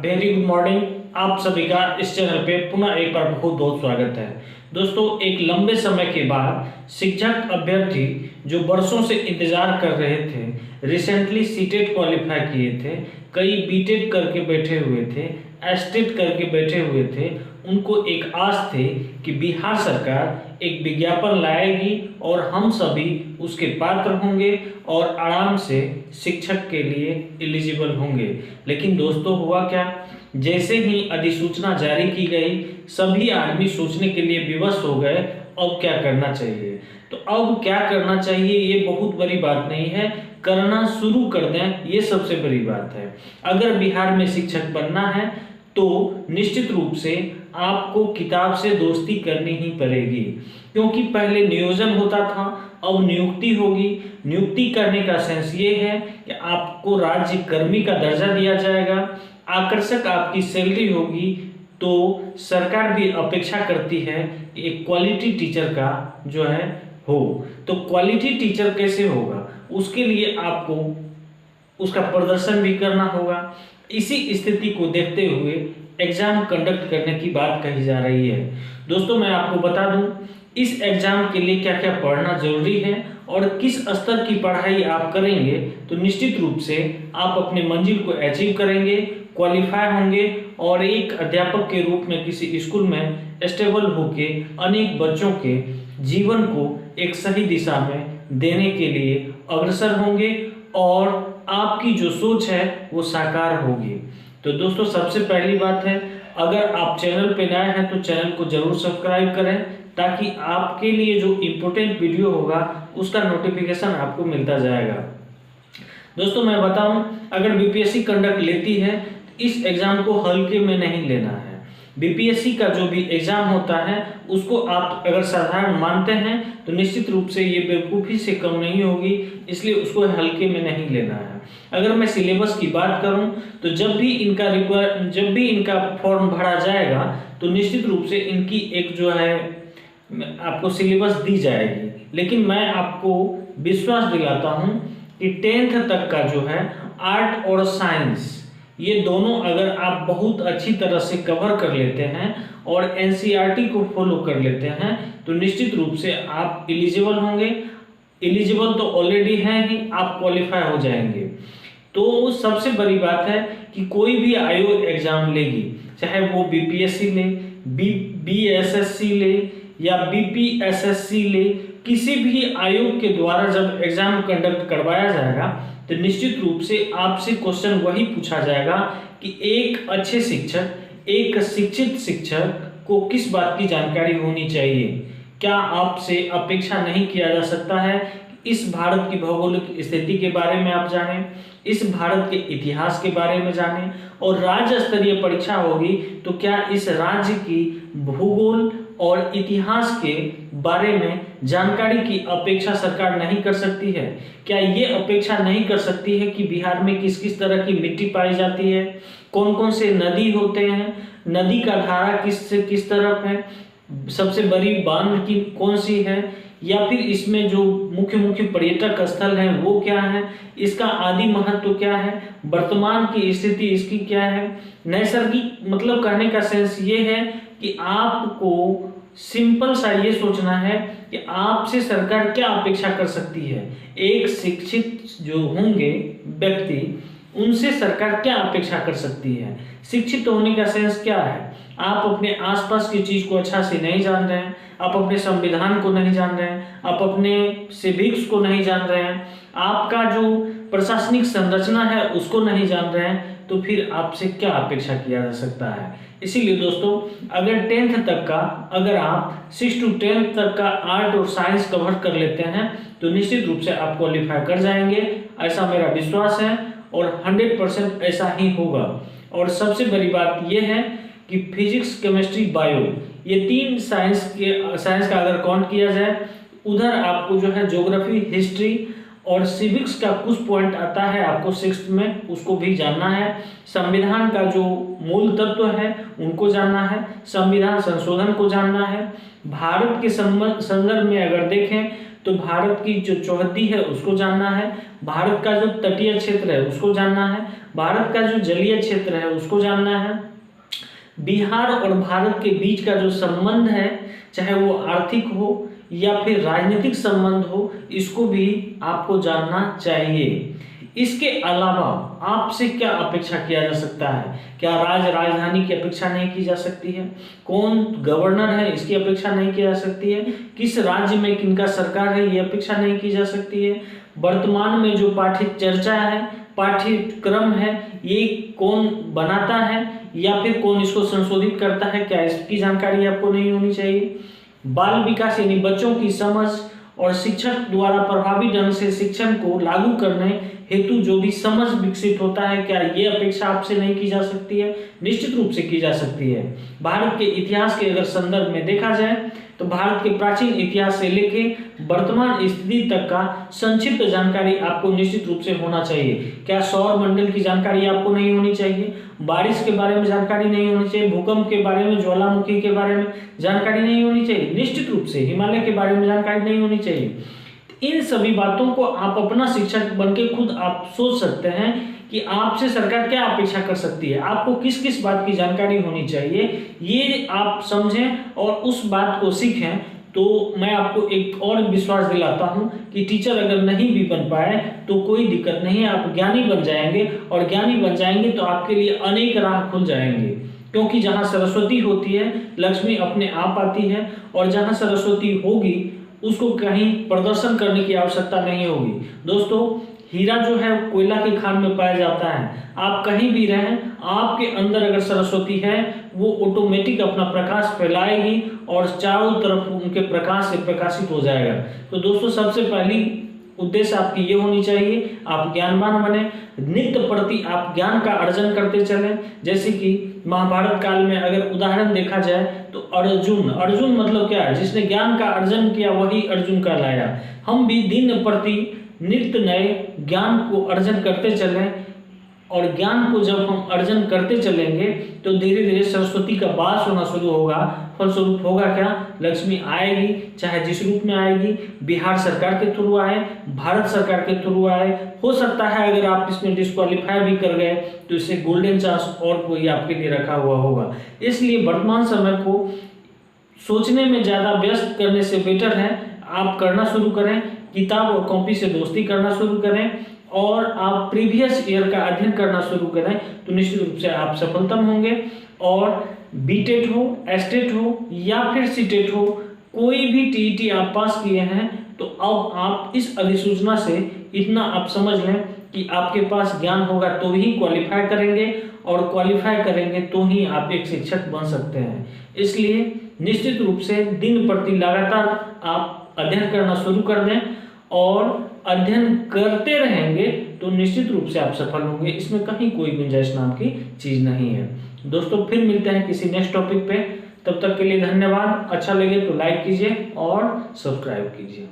Very good morning. आप सभी का इस चैनल पे पुनः एक बार बहुत बहुत स्वागत है। दोस्तों, एक लंबे समय के बाद शिक्षक अभ्यर्थी जो बरसों से इंतजार कर रहे थे, रिसेंटली सीटेट क्वालिफाई किए थे, कई बीटेट करके बैठे हुए थे, एस्टेट करके बैठे हुए थे, उनको एक आस थे कि बिहार सरकार एक विज्ञापन लाएगी और हम सभी उसके पात्र होंगे और आराम से शिक्षक के लिए एलिजिबल होंगे। लेकिन दोस्तों, हुआ क्या? जैसे ही अधिसूचना जारी की गई, सभी आदमी सोचने के लिए विवश हो गए, अब क्या करना चाहिए। तो अब क्या करना चाहिए ये बहुत बड़ी बात नहीं है, करना शुरू कर दें ये सबसे बड़ी बात है। अगर बिहार में शिक्षक बनना है तो निश्चित रूप से आपको किताब से दोस्ती करनी ही पड़ेगी, क्योंकि पहले नियोजन होता था, अब नियुक्ति होगी। नियुक्ति करने का सेंस ये है कि आपको राज्य कर्मी का दर्जा दिया जाएगा, आकर्षक आपकी सैलरी होगी। तो सरकार भी अपेक्षा करती है कि एक क्वालिटी टीचर का जो है हो। तो क्वालिटी टीचर कैसे होगा, उसके लिए आपको उसका प्रदर्शन भी करना होगा। इसी स्थिति को देखते हुए एग्जाम कंडक्ट करने की बात कही जा रही है। दोस्तों, मैं आपको बता दूं, इस एग्जाम के लिए क्या क्या पढ़ना जरूरी है और किस स्तर की पढ़ाई आप करेंगे तो निश्चित रूप से आप अपने मंजिल को अचीव करेंगे, क्वालिफाई होंगे और एक अध्यापक के रूप में किसी स्कूल में स्टेबल होके अनेक बच्चों के जीवन को एक सही दिशा में देने के लिए अग्रसर होंगे और आपकी जो सोच है वो साकार होगी। तो दोस्तों, सबसे पहली बात है, अगर आप चैनल पे नए हैं तो चैनल को जरूर सब्सक्राइब करें, ताकि आपके लिए जो इम्पोर्टेंट वीडियो होगा उसका नोटिफिकेशन आपको मिलता जाएगा। दोस्तों, मैं बताऊं, अगर बीपीएससी कंडक्ट लेती है तो इस एग्जाम को हल्के में नहीं लेना है। बीपीएससी का जो भी एग्जाम होता है उसको आप अगर साधारण मानते हैं तो निश्चित रूप से ये बेवकूफ़ी से कम नहीं होगी, इसलिए उसको हल्के में नहीं लेना है। अगर मैं सिलेबस की बात करूं तो जब भी इनका फॉर्म भरा जाएगा तो निश्चित रूप से इनकी एक जो है आपको सिलेबस दी जाएगी। लेकिन मैं आपको विश्वास दिलाता हूं कि 10th तक का जो है आर्ट और साइंस, ये दोनों अगर आप बहुत अच्छी तरह से कवर कर लेते हैं और एनसीईआरटी को फॉलो कर लेते हैं तो निश्चित रूप से आप एलिजिबल होंगे। एलिजिबल तो ऑलरेडी हैं ही, आप क्वालिफाई हो जाएंगे। तो सबसे बड़ी बात है कि कोई भी आयोग एग्जाम लेगी, चाहे वो बीपीएससी ले, बीएसएससी ले या बीपीएसएससी ले, किसी भी आयोग के द्वारा जब एग्जाम कंडक्ट करवाया जाएगा तो निश्चित रूप से आपसे क्वेश्चन वही पूछा जाएगा कि एक अच्छे शिक्षक, एक शिक्षित शिक्षक को किस बात की जानकारी होनी चाहिए। क्या आपसे अपेक्षा नहीं किया जा सकता है कि इस भारत की भौगोलिक स्थिति के बारे में आप जानें, इस भारत के इतिहास के बारे में जानें, और राज्य स्तरीय परीक्षा होगी तो क्या इस राज्य की भूगोल और इतिहास के बारे में जानकारी की अपेक्षा सरकार नहीं कर सकती है? क्या ये अपेक्षा नहीं कर सकती है कि बिहार में किस किस तरह की मिट्टी पाई जाती है, कौन कौन से नदी होते हैं, नदी का धारा किस से किस तरफ है, सबसे बड़ी बांध की कौन सी है, या फिर इसमें जो मुख्य मुख्य पर्यटक स्थल हैं वो क्या है, इसका आदि महत्व क्या है, वर्तमान की स्थिति इसकी क्या है। नैसर्गिक मतलब कहने का सेंस ये है कि आपको सिंपल सा ये सोचना है कि आपसे सरकार क्या अपेक्षा कर सकती है। एक शिक्षित जो होंगे व्यक्ति, उनसे सरकार क्या अपेक्षा कर सकती है। शिक्षित होने का सेंस क्या है? आप अपने आसपास की चीज को अच्छा से नहीं जान रहे हैं, आप अपने संविधान को नहीं जान रहे हैं, आप अपने सिविक्स को नहीं जान रहे हैं, आपका जो प्रशासनिक संरचना है उसको नहीं जान रहे हैं, तो फिर आपसे क्या अपेक्षा किया जा सकता है। इसीलिए दोस्तों, अगर 10th तक का, अगर आप 6 to 10 तक का आर्ट और साइंस कवर कर लेते हैं तो निश्चित रूप से आप क्वालिफाई कर जाएंगे, ऐसा मेरा विश्वास है और 100% ऐसा ही होगा। और सबसे बड़ी बात यह है कि फिजिक्स, केमिस्ट्री, बायो, ये 3 साइंस का अगर काउंट किया जाए, उधर आपको जो है ज्योग्राफी, हिस्ट्री और सिविक्स का कुछ पॉइंट आता है आपको 6th में, उसको भी जानना है। संविधान का जो मूल तत्व है उनको जानना है, संविधान संशोधन को जानना है। भारत के संदर्भ में अगर देखें तो भारत की जो चौहद्दी है उसको जानना है, भारत का जो तटीय क्षेत्र है उसको जानना है, भारत का जो जलीय क्षेत्र है उसको जानना है, बिहार और भारत के बीच का जो संबंध है, चाहे वो आर्थिक हो या फिर राजनीतिक संबंध हो, इसको भी आपको जानना चाहिए। इसके अलावा आपसे क्या अपेक्षा किया जा सकता है? क्या राजधानी की अपेक्षा नहीं की जा सकती है? कौन गवर्नर है इसकी अपेक्षा नहीं की जा सकती है? किस राज्य में किनका सरकार है ये अपेक्षा नहीं की जा सकती है? वर्तमान में जो पाठ्य चर्चा है, पाठ्यक्रम है, ये कौन बनाता है या फिर कौन इसको संशोधित करता है, क्या इसकी जानकारी आपको नहीं होनी चाहिए? बाल विकास यानी बच्चों की समझ और शिक्षक द्वारा प्रभावी ढंग से शिक्षण को लागू करने हेतु जो भी समझ विकसित होता है, क्या ये अपेक्षा आपसे नहीं की जा सकती है? निश्चित रूप से की जा सकती है। भारत के इतिहास के अगर संदर्भ में देखा जाए तो भारत के प्राचीन इतिहास से लेके वर्तमान स्थिति तक का संक्षिप्त जानकारी आपको निश्चित रूप से होना चाहिए। क्या सौर मंडल की जानकारी आपको नहीं होनी चाहिए? बारिश के बारे में जानकारी नहीं होनी चाहिए? भूकंप के बारे में, ज्वालामुखी के बारे में जानकारी नहीं होनी चाहिए? निश्चित रूप से हिमालय के बारे में जानकारी नहीं होनी चाहिए। इन सभी बातों को आप अपना शिक्षक बनके खुद आप सोच सकते हैं कि आपसे सरकार क्या अपेक्षा कर सकती है, आपको किस किस बात की जानकारी होनी चाहिए, ये आप समझें और उस बात को सीखें। तो मैं आपको एक और विश्वास दिलाता हूं कि टीचर अगर नहीं भी बन पाए तो कोई दिक्कत नहीं है, आप ज्ञानी बन जाएंगे, और ज्ञानी बन जाएंगे तो आपके लिए अनेक राह खुल जाएंगे। क्योंकि जहाँ सरस्वती होती है लक्ष्मी अपने आप आती है, और जहाँ सरस्वती होगी उसको कहीं प्रदर्शन करने की आवश्यकता नहीं होगी। दोस्तों, हीरा जो है कोयला की खान में पाया जाता है। आप कहीं भी रहें, आपके अंदर अगर सरस्वती है वो ऑटोमेटिक अपना प्रकाश फैलाएगी और चारों तरफ उनके प्रकाश से प्रकाशित हो जाएगा। तो दोस्तों, सबसे पहली उद्देश्य आपकी ये होनी चाहिए, आप ज्ञानवान बने, नित्य प्रति आप ज्ञान का अर्जन करते चलें। जैसे कि महाभारत काल में अगर उदाहरण देखा जाए तो अर्जुन मतलब क्या है? जिसने ज्ञान का अर्जन किया वही अर्जुन कहलाया। हम भी दिन प्रति नित्य नए ज्ञान को अर्जन करते चलें, और ज्ञान को जब हम अर्जन करते चलेंगे तो धीरे धीरे सरस्वती का वास होना शुरू होगा। फलस्वरूप होगा क्या? लक्ष्मी आएगी, चाहे जिस रूप में आएगी, बिहार सरकार के थ्रू आए, भारत सरकार के थ्रू आए, हो सकता है अगर आप इसमें डिस्क्वालीफाई भी कर गए तो इससे गोल्डन चांस और कोई आपके लिए रखा हुआ होगा। इसलिए वर्तमान समय को सोचने में ज़्यादा व्यस्त करने से बेटर है आप करना शुरू करें, किताब और कॉपी से दोस्ती करना शुरू करें, और आप प्रीवियस ईयर का अध्ययन करना शुरू करें तो निश्चित रूप से आप सफलतम होंगे। और बीटेट हो, एस्टेट हो या फिर सीटेट हो, कोई भी टीईटी आप पास किए हैं तो अब आप इस अधिसूचना से इतना आप समझ लें कि आपके पास ज्ञान होगा तो ही क्वालिफाई करेंगे, और क्वालिफाई करेंगे तो ही आप एक शिक्षक बन सकते हैं। इसलिए निश्चित रूप से दिन प्रति लगातार आप अध्ययन करना शुरू कर दें, और अध्ययन करते रहेंगे तो निश्चित रूप से आप सफल होंगे। इसमें कहीं कोई गुंजाइश नाम की चीज नहीं है। दोस्तों, फिर मिलते हैं किसी नेक्स्ट टॉपिक पे। तब तक के लिए धन्यवाद। अच्छा लगे तो लाइक कीजिए और सब्सक्राइब कीजिए।